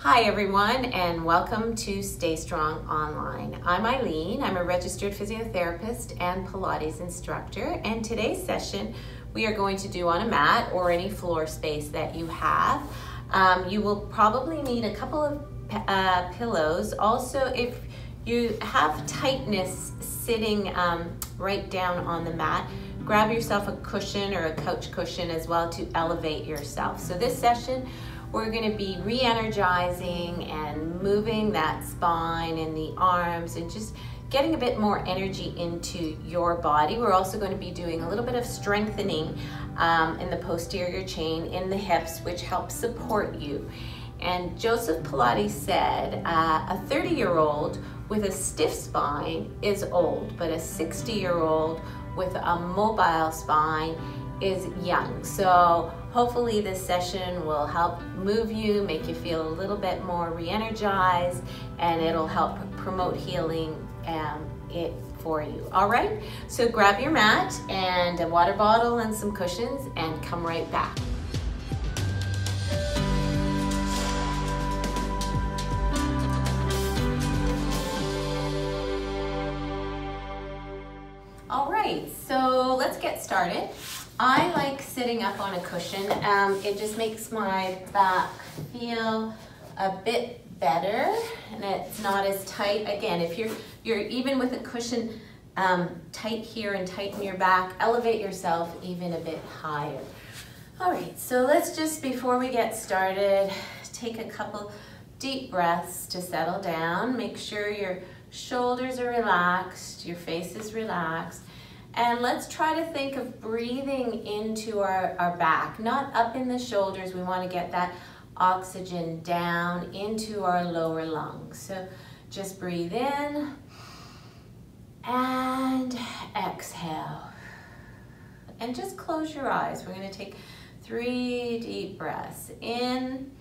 Hi everyone, and welcome to Stay Strong Online. I'm Eileen. I'm a registered physiotherapist and Pilates instructor, and today's session we are going to do on a mat or any floor space that you have. You will probably need a couple of pillows. Also, if you have tightness sitting right down on the mat, grab yourself a cushion or a couch cushion as well to elevate yourself. So this session we're going to be re-energizing and moving that spine and the arms and just getting a bit more energy into your body. We're also going to be doing a little bit of strengthening in the posterior chain in the hips, which helps support you. And Joseph Pilates said a 30-year-old with a stiff spine is old, but a 60-year-old with a mobile spine is young. So hopefully this session will help move you, make you feel a little bit more re-energized, and it'll help promote healing for you. All right, so grab your mat and a water bottle and some cushions and come right back. All right, so let's get started. I like sitting up on a cushion. It just makes my back feel a bit better and it's not as tight. Again, if you're even with a cushion tight here and tighten your back, elevate yourself even a bit higher. All right, so let's just, before we get started, take a couple deep breaths to settle down. Make sure your shoulders are relaxed, your face is relaxed. And let's try to think of breathing into our back, not up in the shoulders. We want to get that oxygen down into our lower lungs. So just breathe in and exhale. And just close your eyes. We're going to take 3 deep breaths. In,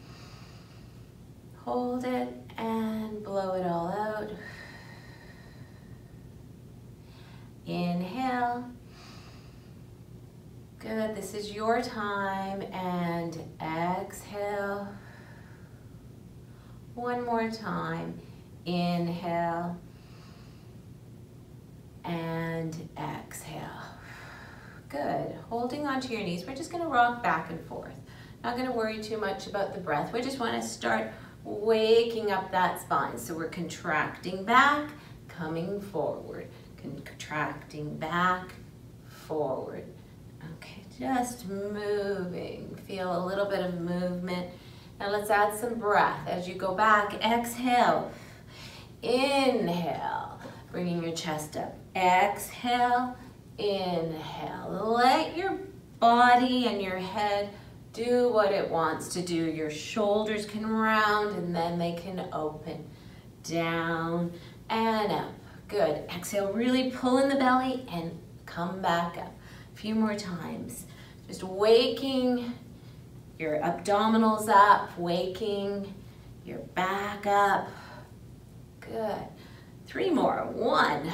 hold it, and blow it all out. Inhale. Good, this is your time, and exhale. One more time. Inhale and exhale. Good, holding onto your knees. We're just gonna rock back and forth. Not gonna worry too much about the breath. We just wanna start waking up that spine. So we're contracting back, coming forward. Contracting back, forward. Okay, just moving. Feel a little bit of movement. Now let's add some breath. As you go back, exhale. Inhale, bringing your chest up. Exhale, inhale. Let your body and your head do what it wants to do. Your shoulders can round and then they can open. Down and up. Good. Exhale, really pull in the belly and come back up. A few more times. Just waking your abdominals up, waking your back up. Good. 3 more. 1,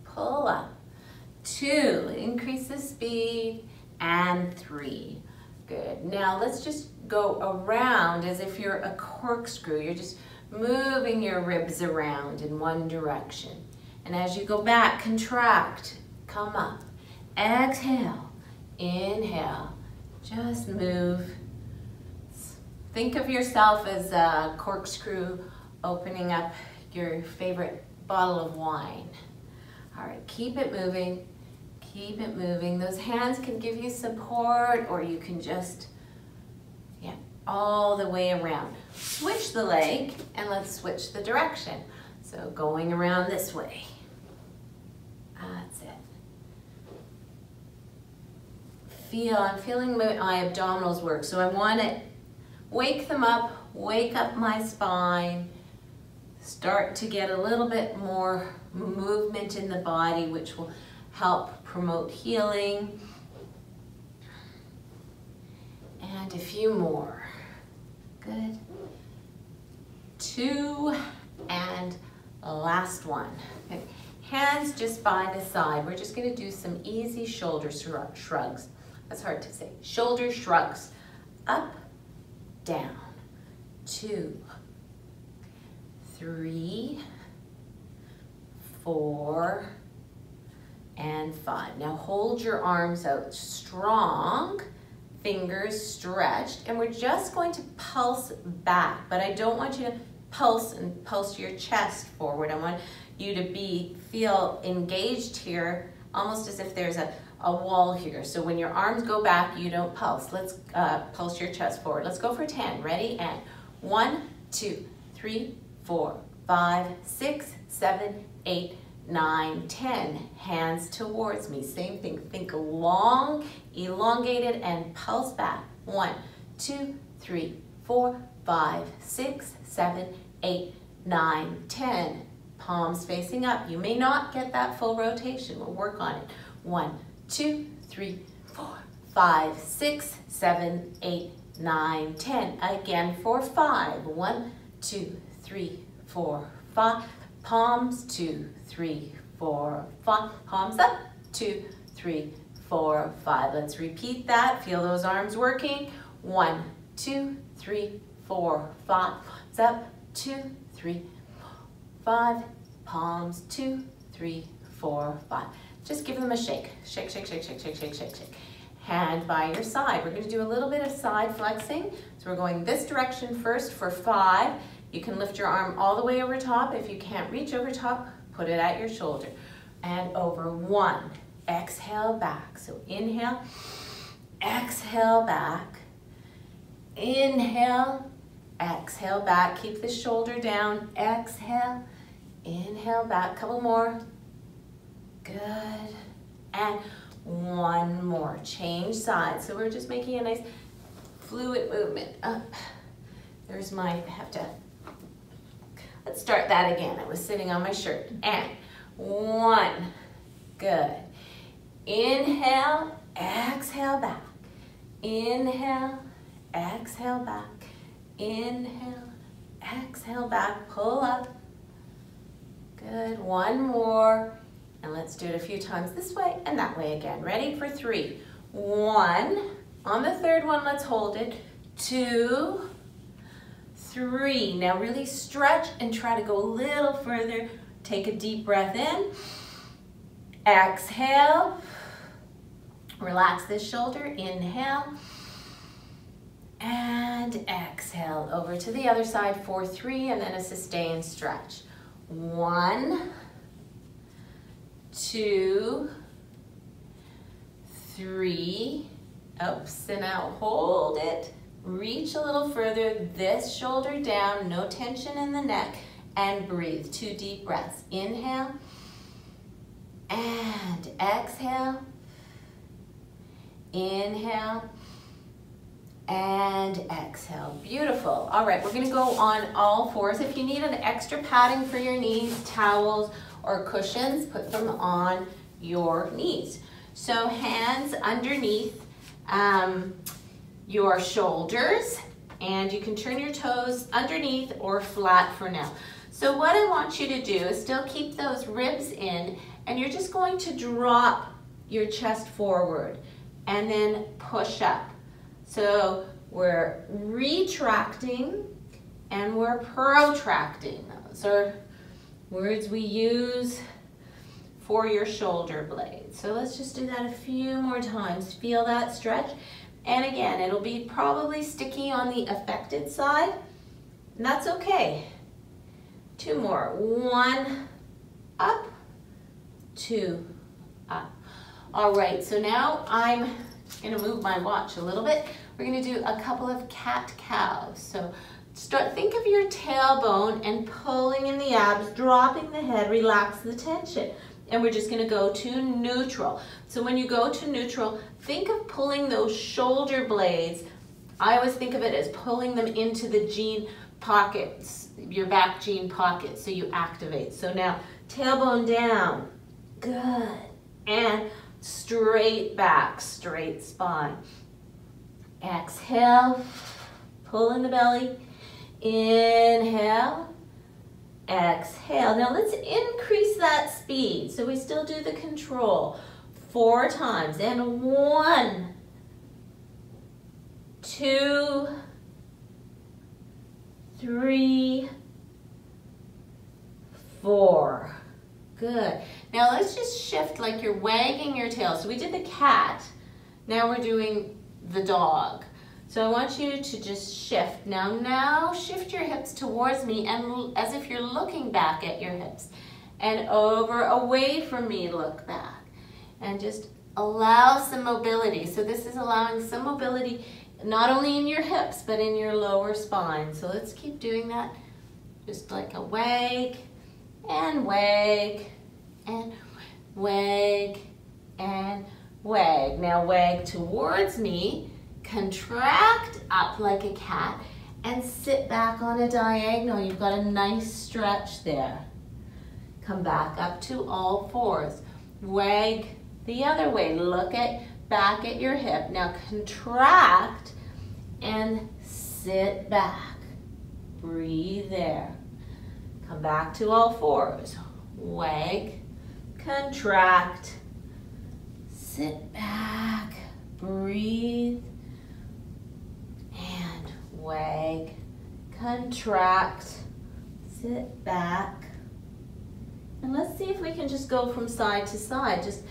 pull up. 2, increase the speed. And 3. Good. Now let's just go around as if you're a corkscrew. You're just moving your ribs around in one direction. And as you go back, contract, come up. Exhale, inhale, just move. Think of yourself as a corkscrew opening up your favorite bottle of wine. All right, keep it moving, keep it moving. Those hands can give you support, or you can just, all the way around. Switch the leg and let's switch the direction. So going around this way. That's it. I'm feeling my abdominals work. So I want to wake them up, wake up my spine, start to get a little bit more movement in the body, which will help promote healing. And a few more. Good. 2 and last one. Okay. Hands just by the side. We're just going to do some easy shoulder shrugs. That's hard to say. Shoulder shrugs. Up, down, 2, 3, 4, and 5. Now hold your arms out strong, fingers stretched, and we're just going to pulse back, but I don't want you to pulse your chest forward. I want you to feel engaged here, almost as if there's a wall here. So when your arms go back, you don't pulse. Let's pulse your chest forward. Let's go for 10. Ready? And 1, 2, 3, 4, 5, 6, 7, 8, 9, 10. Hands towards me. Same thing. Think long, elongated, and pulse back. 1, 2, 3, 4, 5, 6, 7, 8, 9, 10. Palms facing up. You may not get that full rotation. We'll work on it. 1, 2, 3, 4, 5, 6, 7, 8, 9, 10. Again for 5. 1, 2, 3, 4, 5. Palms, 2, 3, 4, 5. Palms up, 2, 3, 4, 5. Let's repeat that. Feel those arms working. 1, 2, 3, 4, 5. Palms up, 2, 3, 4, 5. Palms, 2, 3, 4, 5. Just give them a shake. Shake, shake, shake, shake, shake, shake, shake, shake. Hand by your side. We're going to do a little bit of side flexing. So we're going this direction first for 5. You can lift your arm all the way over top. If you can't reach over top, put it at your shoulder. And over 1. Exhale back. So inhale, exhale back. Inhale, exhale back. Keep the shoulder down. Exhale, inhale back. Couple more. Good. And 1 more. Change sides. So we're just making a nice fluid movement up. There's my, let's start that again. I was sitting on my shirt. And 1. Good. Inhale, exhale back. Inhale, exhale back. Inhale, exhale back. Pull up. Good. 1 more. And let's do it a few times this way and that way again. Ready for 3. 1. On the third one, let's hold it. 2, 3. Now really stretch and try to go a little further. Take a deep breath in. Exhale. Relax this shoulder. Inhale. And exhale. Over to the other side for 3 and then a sustained stretch. 1, 2, 3. Oops, and now hold it. Reach a little further, this shoulder down, no tension in the neck, and breathe. 2 deep breaths. Inhale, and exhale. Inhale, and exhale. Beautiful. All right, we're gonna go on all fours. If you need an extra padding for your knees, towels, or cushions, put them on your knees. So hands underneath your shoulders, and you can turn your toes underneath or flat for now. So what I want you to do is still keep those ribs in, and you're just going to drop your chest forward and then push up. So we're retracting and we're protracting. Those are words we use for your shoulder blades. So let's just do that a few more times. Feel that stretch. And again, it'll be probably sticky on the affected side, and that's okay. 2 more. 1, up, 2, up. All right, so now I'm gonna move my watch a little bit. We're gonna do a couple of cat-cows. So think of your tailbone and pulling in the abs, dropping the head, relax the tension. And we're just gonna go to neutral. So when you go to neutral, think of pulling those shoulder blades. I always think of it as pulling them into the jean pockets, your back jean pocket, so you activate. So now, tailbone down, good. And straight back, straight spine. Exhale, pull in the belly. Inhale, exhale. Now let's increase that speed. So we still do the control 4 times. And 1, 2, 3, 4. Good. Now let's just shift like you're wagging your tail. So we did the cat. Now we're doing the dog. So I want you to just shift. Now shift your hips towards me and as if you're looking back at your hips. And over, away from me, look back. And just allow some mobility. So this is allowing some mobility not only in your hips, but in your lower spine. So let's keep doing that. Just like a wag, and wag, and wag, and wag. Now wag towards me, contract up like a cat, and sit back on a diagonal. You've got a nice stretch there. Come back up to all 4s. Wag the other way. Look back at your hip. Now contract and sit back. Breathe there. Come back to all 4s. Wag, contract, sit back, breathe, and wag, contract, sit back. And let's see if we can just go from side to side. Just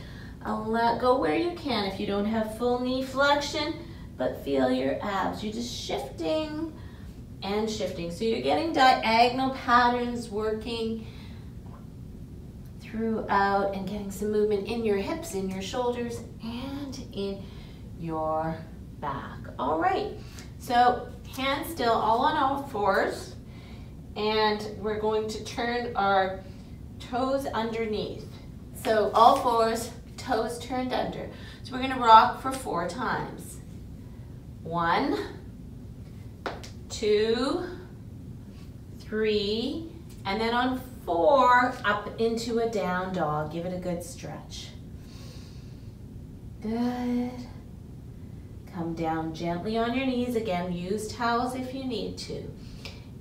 let go where you can if you don't have full knee flexion, but feel your abs. You're just shifting and shifting. So you're getting diagonal patterns working throughout and getting some movement in your hips, in your shoulders, and in your back. All right, so hands still, all on all 4s, and we're going to turn our toes underneath. So all 4s, toes turned under. So we're gonna rock for 4 times. 1, 2, 3, and then on 4, up into a down dog. Give it a good stretch. Good. Come down gently on your knees. Again, use towels if you need to.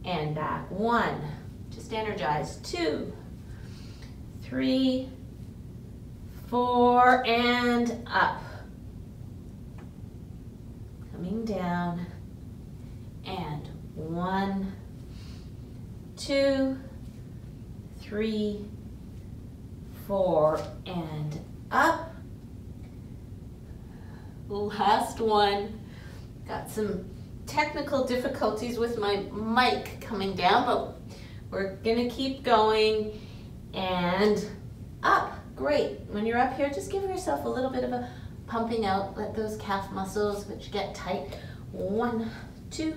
And back. 1, just energize. 2, 3, 4, and up. Coming down. And 1, 2, 3, 4, and up. Last one. Got some technical difficulties with my mic coming down, but we're gonna keep going. And up. Great. When you're up here, just give yourself a little bit of a pumping out. Let those calf muscles, which get tight. 1, 2,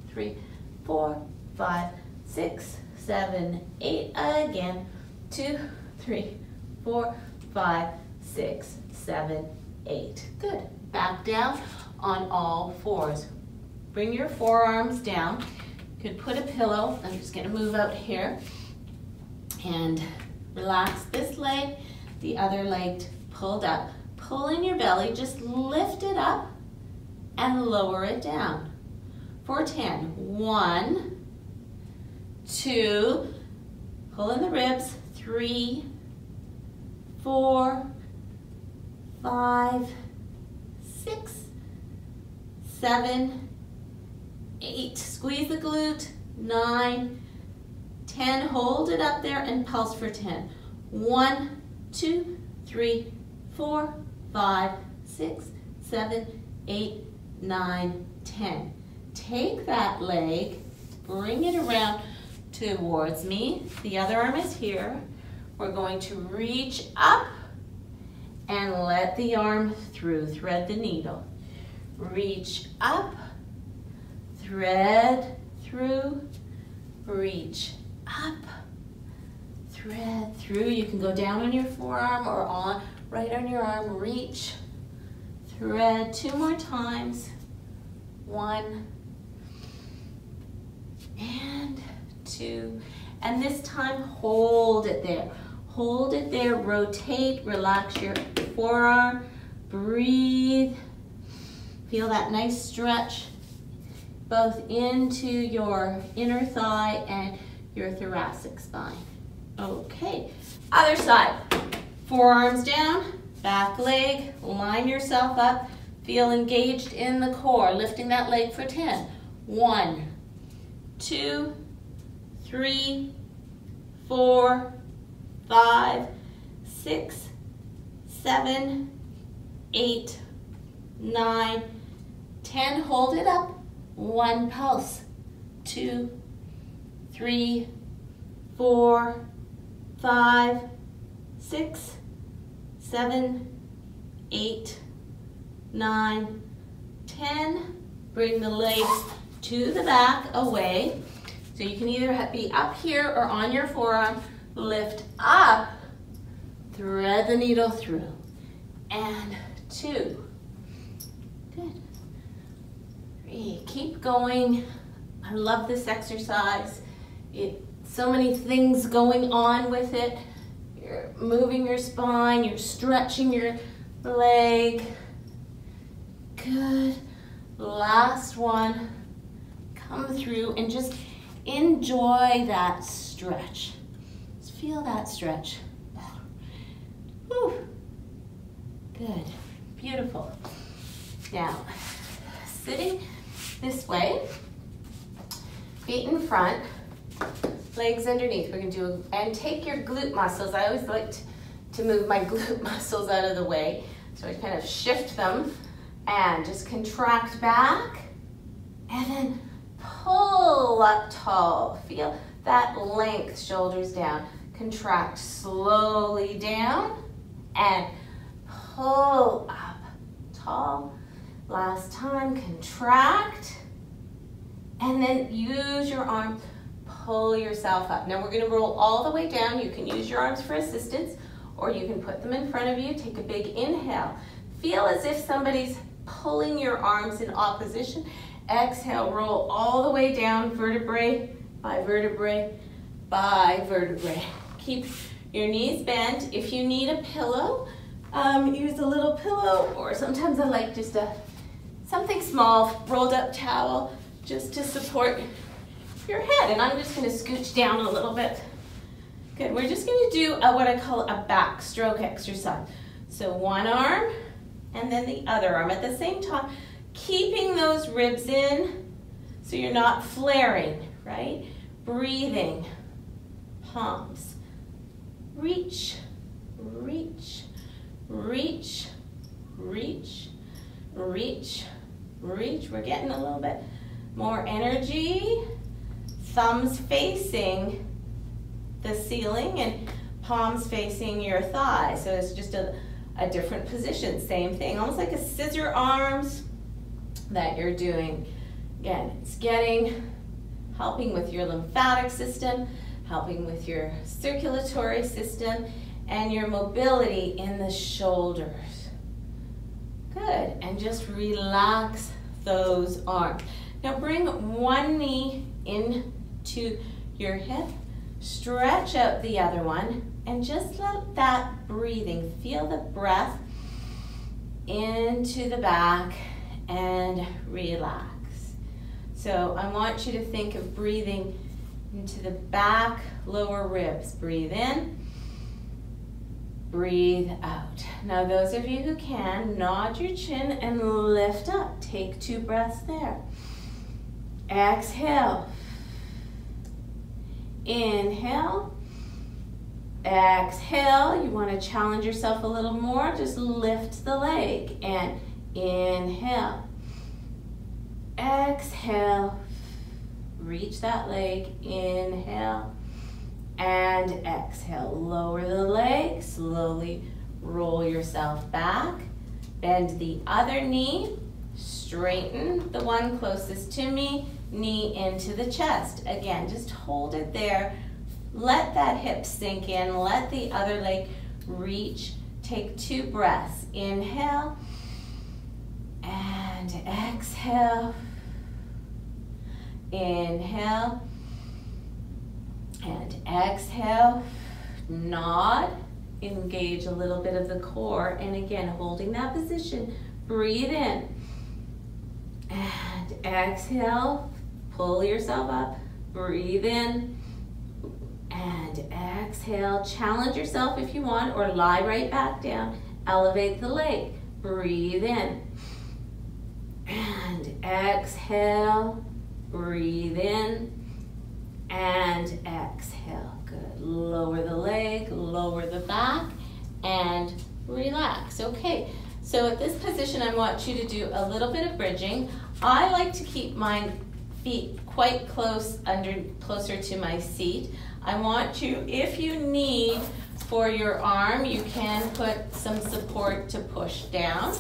3, 4, 5, 6, 7, 8. Again. 2, 3, 4, 5, 6, 7, 8. Good. Back down on all 4s. Bring your forearms down. You could put a pillow. I'm just going to move out here and relax this leg, the other leg pulled up. Pull in your belly, just lift it up and lower it down. For 10. 1, 2, pull in the ribs. 3, 4, 5, 6, 7, 8. Squeeze the glute. 9, 10. Hold it up there and pulse for 10. 1, 2, 3, 4, 5, 6, 7, 8, 9, 10. Take that leg, bring it around towards me. The other arm is here. We're going to reach up and let the arm through. Thread the needle. Reach up, thread through, reach up, thread through. You can go down on your forearm or on right on your arm. Reach, thread. 2 more times. 1 and 2. And this time, hold it there. Hold it there. Rotate, relax your forearm. Breathe. Feel that nice stretch both into your inner thigh and your thoracic spine. Okay, other side. Forearms down, back leg, line yourself up. Feel engaged in the core, lifting that leg for 10. 1, 2, 3, 4, 5, 6, 7, 8, 9, 10. Hold it up. 1 pulse. 2, 3, 4, 5, 6, 7, 8, 9, 10. Bring the legs to the back, away. So you can either be up here or on your forearm. Lift up, thread the needle through, and 2. Good. 3. Keep going. I love this exercise. So many things going on with it. You're moving your spine, you're stretching your leg. Good. Last one. Come through and just enjoy that stretch. Just feel that stretch. Whew. Good. Beautiful. Now, sitting this way, feet in front, legs underneath. We're going to do, and take your glute muscles. I always like to move my glute muscles out of the way. So I kind of shift them and just contract back and then pull up tall. Feel that length, shoulders down. Contract slowly down and pull up tall. Last time, contract and then use your arm, pull yourself up. Now we're going to roll all the way down. You can use your arms for assistance or you can put them in front of you. Take a big inhale. Feel as if somebody's pulling your arms in opposition. Exhale, roll all the way down, vertebrae by vertebrae by vertebrae. Keep your knees bent. If you need a pillow, use a little pillow, or sometimes I like just something small, rolled up towel, just to support your head. And I'm just going to scooch down a little bit. Good. We're just going to do what I call a backstroke exercise. So one arm and then the other arm at the same time, keeping those ribs in so you're not flaring, right? Breathing, palms, reach, reach, reach, reach, reach, reach. We're getting a little bit more energy. Thumbs facing the ceiling and palms facing your thighs. So it's just a different position. Same thing, almost like a scissor arms that you're doing. Again, it's helping with your lymphatic system, helping with your circulatory system, and your mobility in the shoulders. Good, and just relax those arms. Now bring one knee into your hip, stretch out the other one, and just let that breathing, feel the breath into the back and relax. So I want you to think of breathing into the back, lower ribs. Breathe in, breathe out. Now those of you who can, nod your chin and lift up. Take 2 breaths there. Exhale. Inhale. Exhale. You want to challenge yourself a little more. Just lift the leg and inhale. Exhale. Reach that leg. Inhale. And exhale. Lower the leg. Slowly roll yourself back. Bend the other knee. Straighten the one closest to me. Knee into the chest. Again, just hold it there. Let that hip sink in. Let the other leg reach. Take 2 breaths. Inhale and exhale. Inhale and exhale. Nod. Engage a little bit of the core. And again, holding that position. Breathe in. And exhale. Pull yourself up. Breathe in. And exhale. Challenge yourself if you want, or lie right back down. Elevate the leg. Breathe in. And exhale. Breathe in. and exhale. Good. Lower the leg, lower the back, and relax. Okay, so at this position, I want you to do a little bit of bridging. I like to keep my feet quite closer to my seat. I want you, if you need for your arm, you can put some support to push down.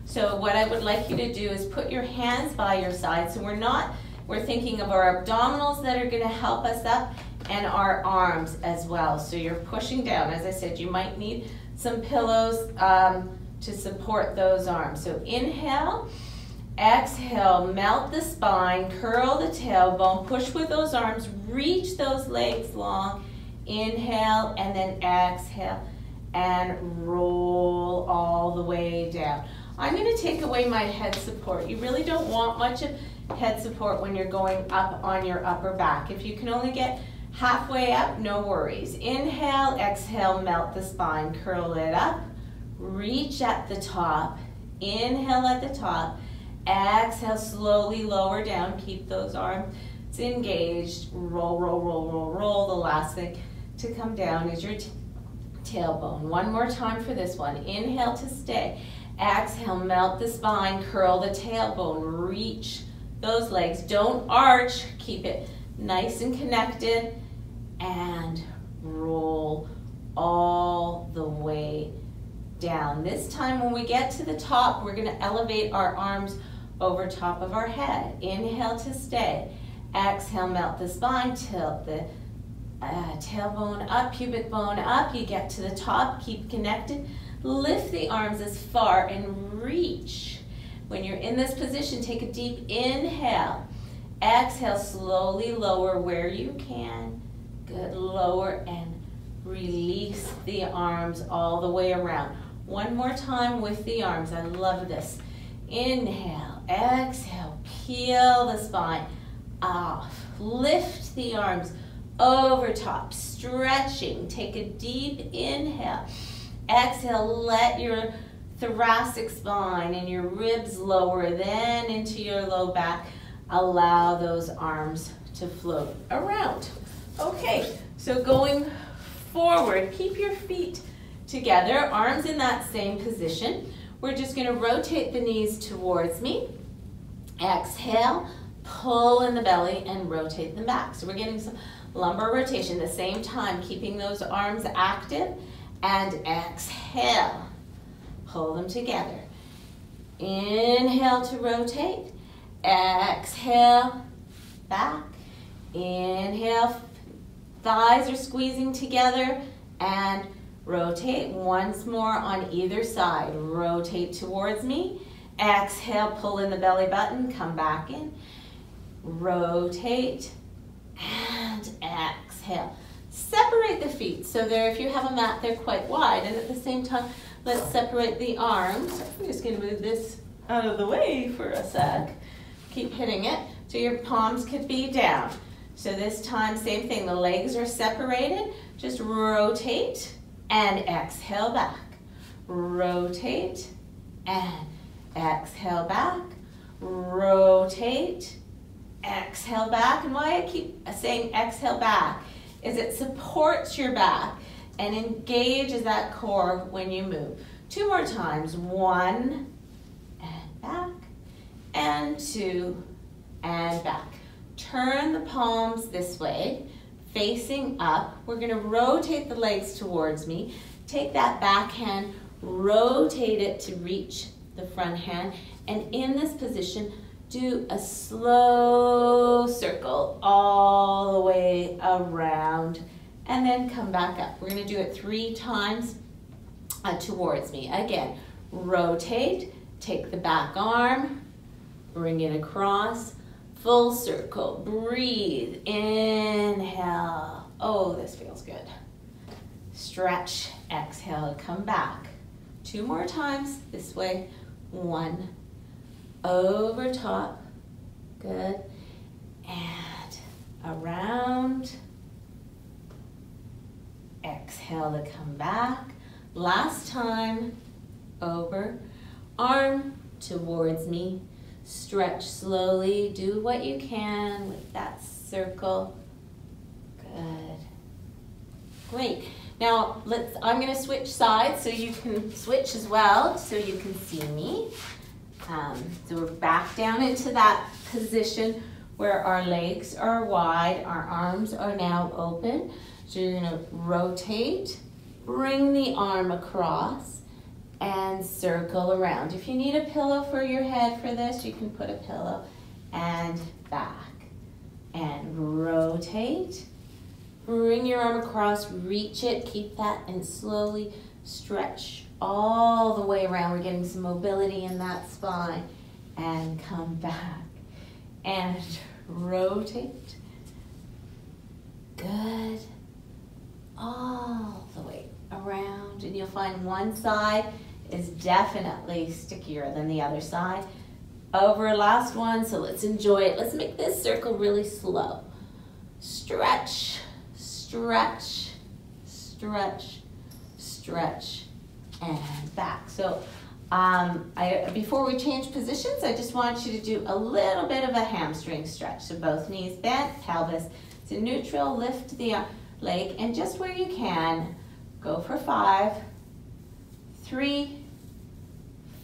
So what I would like you to do is put your hands by your side. So we're thinking of our abdominals that are gonna help us up and our arms as well. So you're pushing down. As I said, you might need some pillows to support those arms. So inhale, exhale, melt the spine, curl the tailbone, push with those arms, reach those legs long. Inhale and then exhale and roll all the way down. I'm going to take away my head support. You really don't want much of head support when you're going up on your upper back. If you can only get halfway up, no worries. Inhale, exhale, melt the spine, curl it up, reach at the top, inhale at the top, exhale, slowly lower down, keep those arms engaged, roll, roll, roll, roll, roll. The last thing to come down is your tailbone. One more time for this one. Inhale to stay. Exhale, melt the spine, curl the tailbone, reach those legs. Don't arch, keep it nice and connected, and roll all the way down. This time when we get to the top, we're going to elevate our arms over top of our head. Inhale to stay. Exhale, melt the spine, tilt the tailbone up, pubic bone up. You get to the top, keep connected. Lift the arms as far and reach. When you're in this position, take a deep inhale. Exhale, slowly lower where you can. Good, lower and release the arms all the way around. One more time with the arms. I love this. Inhale, exhale, peel the spine off. Lift the arms over top, stretching. Take a deep inhale. Exhale, let your thoracic spine and your ribs lower, then into your low back. Allow those arms to float around. Okay, so going forward, keep your feet together, arms in that same position. We're just going to rotate the knees towards me. Exhale, pull in the belly and rotate them back. So we're getting some lumbar rotation at the same time, keeping those arms active. And exhale, pull them together. Inhale to rotate. Exhale, back. Inhale, thighs are squeezing together, and rotate once more on either side. Rotate towards me. Exhale, pull in the belly button, come back in. Rotate and exhale. Separate the feet so there, if you have a mat, they're quite wide, and at the same time, let's separate the arms. I'm just going to move this out of the way for a sec. Keep hitting it so your palms could be down. So this time, same thing, the legs are separated. Just rotate and exhale back. Rotate and exhale back. Rotate, exhale back. And why I keep saying exhale back is it supports your back and engages that core when you move. Two more times. One and back, and two and back. Turn the palms this way, facing up. We're going to rotate the legs towards me. Take that back hand, rotate it to reach the front hand, and in this position, do a slow circle all the way around, and then come back up. We're going to do it 3 times towards me. Again, rotate, take the back arm, bring it across, full circle, breathe, inhale. Oh, this feels good. Stretch, exhale, come back. 2 more times this way. 1, over top, good, and around. Exhale to come back. Last time, over, arm towards me. Stretch slowly, do what you can with that circle. Good. Great. Now I'm going to switch sides so you can switch as well, so you can see me. So we're back down into that position where our legs are wide, our arms are now open. So you're going to rotate, bring the arm across, and circle around. If you need a pillow for your head for this, you can put a pillow, and back. And rotate, bring your arm across, reach it, keep that, and slowly stretch all the way around. We're getting some mobility in that spine. And come back. And rotate. Good. All the way around. And you'll find one side is definitely stickier than the other side. Over last one, so let's enjoy it. Let's make this circle really slow. Stretch, stretch, stretch, stretch, and back. So before we change positions, I just want you to do a little bit of a hamstring stretch. So both knees bent, pelvis to neutral, lift the leg, and just where you can, go for 5, 3,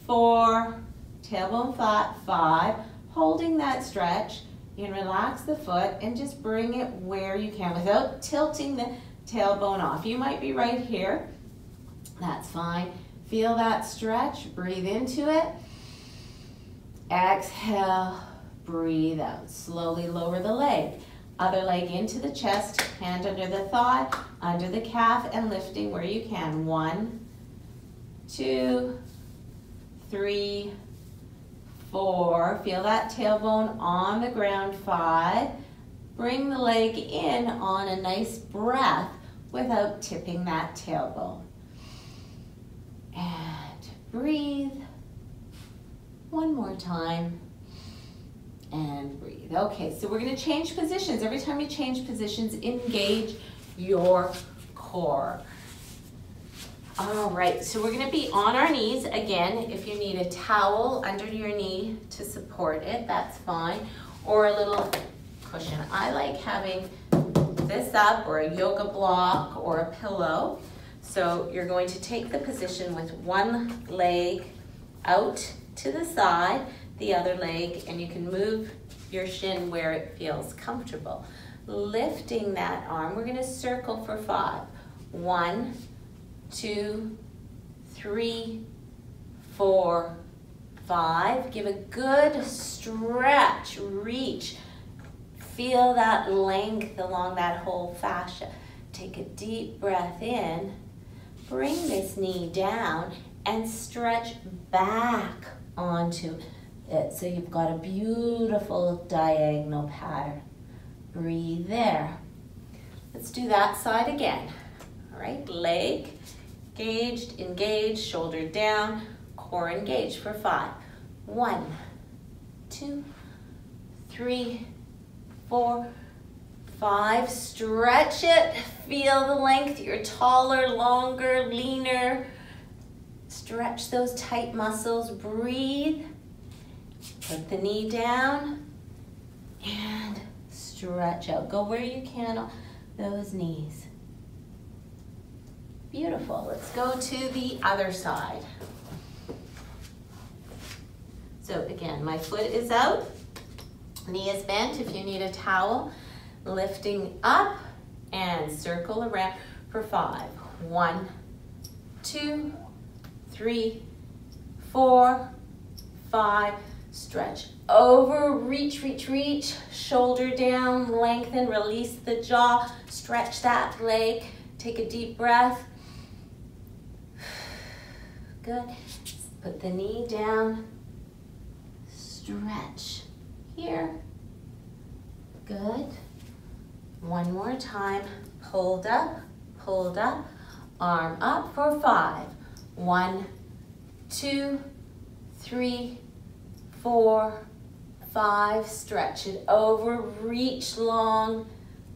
4, tailbone flat, 5, holding that stretch. You can relax the foot and just bring it where you can without tilting the tailbone off. You might be right here, that's fine. Feel that stretch, breathe into it. Exhale, breathe out. Slowly lower the leg. Other leg into the chest, hand under the thigh, under the calf, and lifting where you can. 1, 2, 3, 4. Feel that tailbone on the ground. 5. Bring the leg in on a nice breath without tipping that tailbone. And breathe. One more time. And breathe. Okay, so we're going to change positions. Every time you change positions, engage your core. All right, so we're going to be on our knees. Again, if you need a towel under your knee to support it, that's fine. Or a little cushion. I like having this up, or a yoga block, or a pillow. So you're going to take the position with one leg out to the side, the other leg, and you can move your shin where it feels comfortable. Lifting that arm, we're going to circle for 5. 1, 2, 3, 4, 5. Give a good stretch, reach. Feel that length along that whole fascia. Take a deep breath in. Bring this knee down and stretch back onto it. So you've got a beautiful diagonal pattern. Breathe there. Let's do that side again. All right, leg engaged, shoulder down, core engaged for 5. 1, 2, 3, 4, 5. Stretch it. Feel the length. You're taller, longer, leaner. Stretch those tight muscles. Breathe. Put the knee down and stretch out. Go where you can on those knees. Beautiful. Let's go to the other side. So again, my foot is out, knee is bent. If you need a towel, lifting up and circle around for 5. 1, 2, 3, 4, 5. Stretch over, reach, reach, reach. Shoulder down, lengthen, release the jaw. Stretch that leg. Take a deep breath. Good. Put the knee down. Stretch here. Good. One more time. Hold up, arm up for 5. 1, 2, 3, 4, 5. Stretch it over, reach long.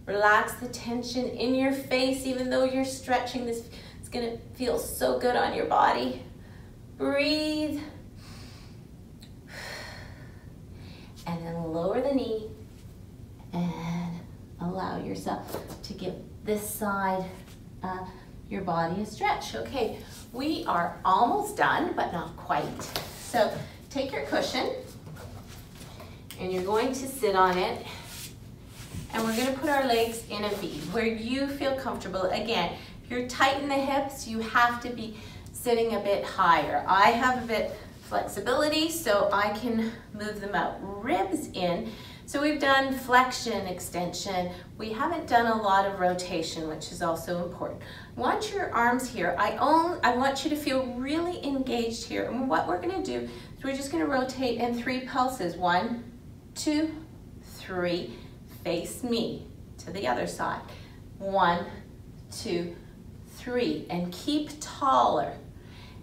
Relax the tension in your face, even though you're stretching this. It's gonna feel so good on your body. Breathe. And then lower the knee and allow yourself to give this side of your body a stretch. Okay, we are almost done, but not quite. So take your cushion and you're going to sit on it, and we're going to put our legs in a V where you feel comfortable. Again, if you're tight in the hips, you have to be sitting a bit higher. I have a bit flexibility, so I can move them out. Ribs in. So we've done flexion, extension. We haven't done a lot of rotation, which is also important. I want your arms here. I want you to feel really engaged here. And what we're going to do is we're just going to rotate in 3 pulses. 1, 2, 3. Face me to the other side. 1, 2, 3. And keep taller.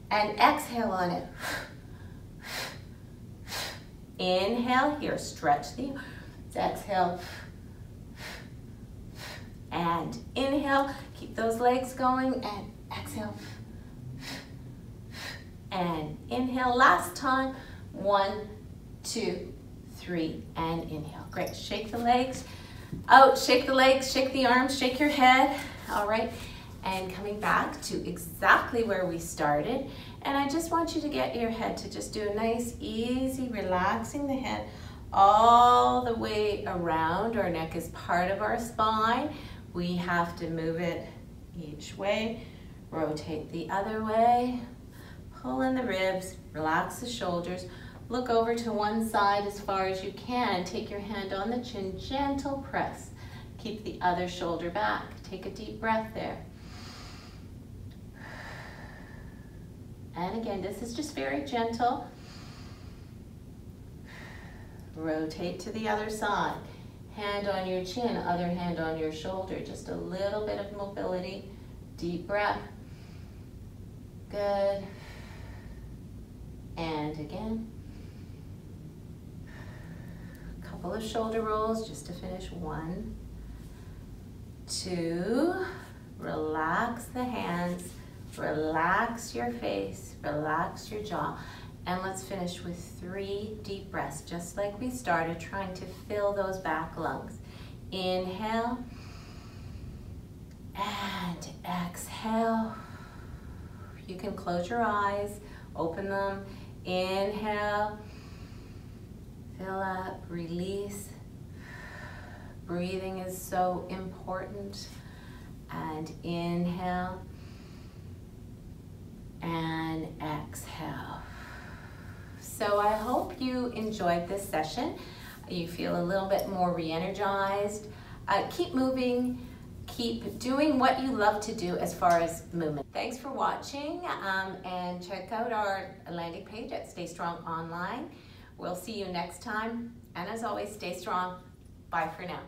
And exhale on it. Inhale here, stretch the arms. Exhale. And inhale, keep those legs going, and exhale. And inhale, last time. 1, 2, 3, and inhale. Great, shake the legs out, shake the legs, shake the arms, shake your head. All right, and coming back to exactly where we started. And I just want you to get your head to just do a nice, easy, relaxing the head all the way around. Our neck is part of our spine. We have to move it each way, rotate the other way, pull in the ribs, relax the shoulders, look over to one side as far as you can. Take your hand on the chin, gentle press. Keep the other shoulder back. Take a deep breath there. And again, this is just very gentle. Rotate to the other side. Hand on your chin, other hand on your shoulder. Just a little bit of mobility. Deep breath. Good. And again. A couple of shoulder rolls just to finish. 1, 2. Relax the hands. Relax your face, relax your jaw, and let's finish with 3 deep breaths, just like we started, trying to fill those back lungs. Inhale, and exhale. You can close your eyes, open them. Inhale, fill up, release. Breathing is so important. And inhale. And exhale. So I hope you enjoyed this session. You feel a little bit more re-energized. Keep moving, keep doing what you love to do as far as movement. Thanks for watching, and check out our landing page at Stay Strong Online. We'll see you next time, and as always, stay strong. Bye for now.